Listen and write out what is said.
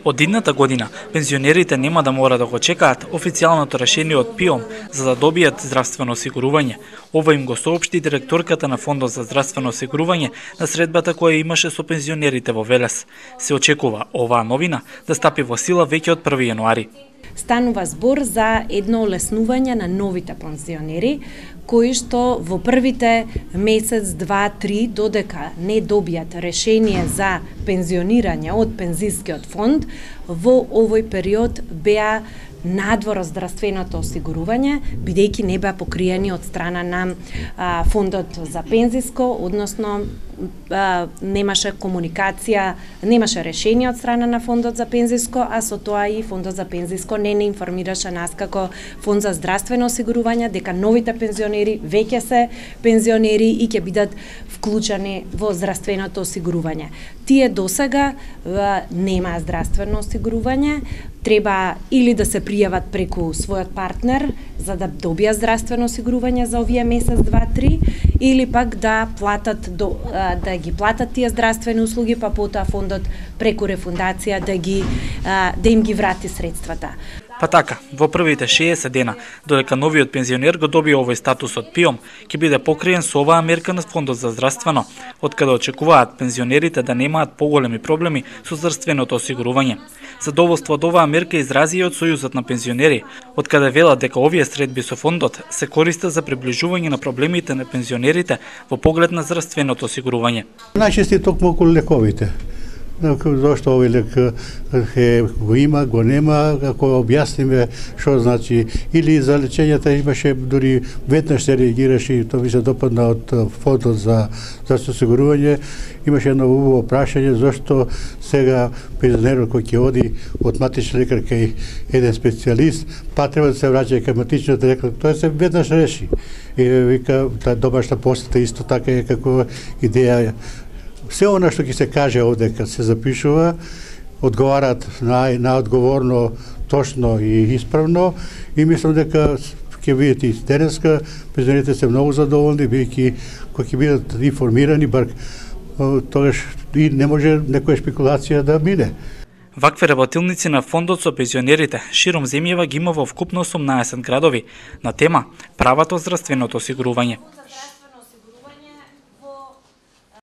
Од идната година, пензионерите нема да мора да го чекаат официјалното решение од ПИОМ за да добијат здравствено осигурување. Ова им го соопшти директорката на Фондот за здравствено осигурување на средбата која имаше со пензионерите во Велес. Се очекува оваа новина да стапи во сила веќе од 1 јануари. Станува збор за едно олеснување на новите пензионери, кои што во првите месец, 2, 3, додека не добијат решение за пензионирање од пензискиот фонд, во овој период беа надвор од здравственото осигурување, бидејќи не беа покриени од страна на фондот за пензиско, односно немаше комуникација, немаше решение од страна на фондот за пензиско, а со тоа и фондот за пензиско не информираше нас како фонд за здравствено осигурување дека новите пензионери веќе се пензионери и ќе бидат вклучени во здравственото осигурување. Тие досега немаа здравствено осигурување, треба или да се пријават преку својот партнер за да добијат здравствено осигурување за овие месец, 2, 3, или пак да платат да ги платат тие здравствени услуги, па потоа фондот преку рефундација да им ги врати средствата. Па така, во првите 60 дена, додека новиот пензионер го добие овој статус од ПИОМ, ќе биде покриен со оваа мерка на Фондот за здравствено, од каде очекуваат пензионерите да немаат поголеми проблеми со здравственото осигурување. Задоволство од оваа мерка изрази и од Сојузот на пензионери, од каде велат дека овие средби со фондот се користат за приближување на проблемите на пензионерите во поглед на здравственото осигурување. Најчесто токму околу лековите. Зошто овој лек го има, го нема, ако објасниме што значи, или за лечењето имаше дури веднаш се реагираше и тоа ми се допадна од фондот за здравствено осигурување, имаше едно убаво прашање зошто сега пензионерот кој ќе оди од матичен лекар кај еден специјалист, па треба да се враќа кај матичниот лекар, тоа се веднаш реши. И вика, таа домашна посета исто така е како идеја. Се она што ќе се каже овде, кога се запишува, одговараат најодговорно, точно и исправно, и мислам дека ќе видите и денеска, пензионерите се многу задоволни, бидејќи кога ќе бидат информирани, бар тогаш и не може некоја шпекулација да мине. Вакви работилници на Фондот со пензионерите широм земјава ги има во вкупно 18 градови на тема правото здравственото осигурување.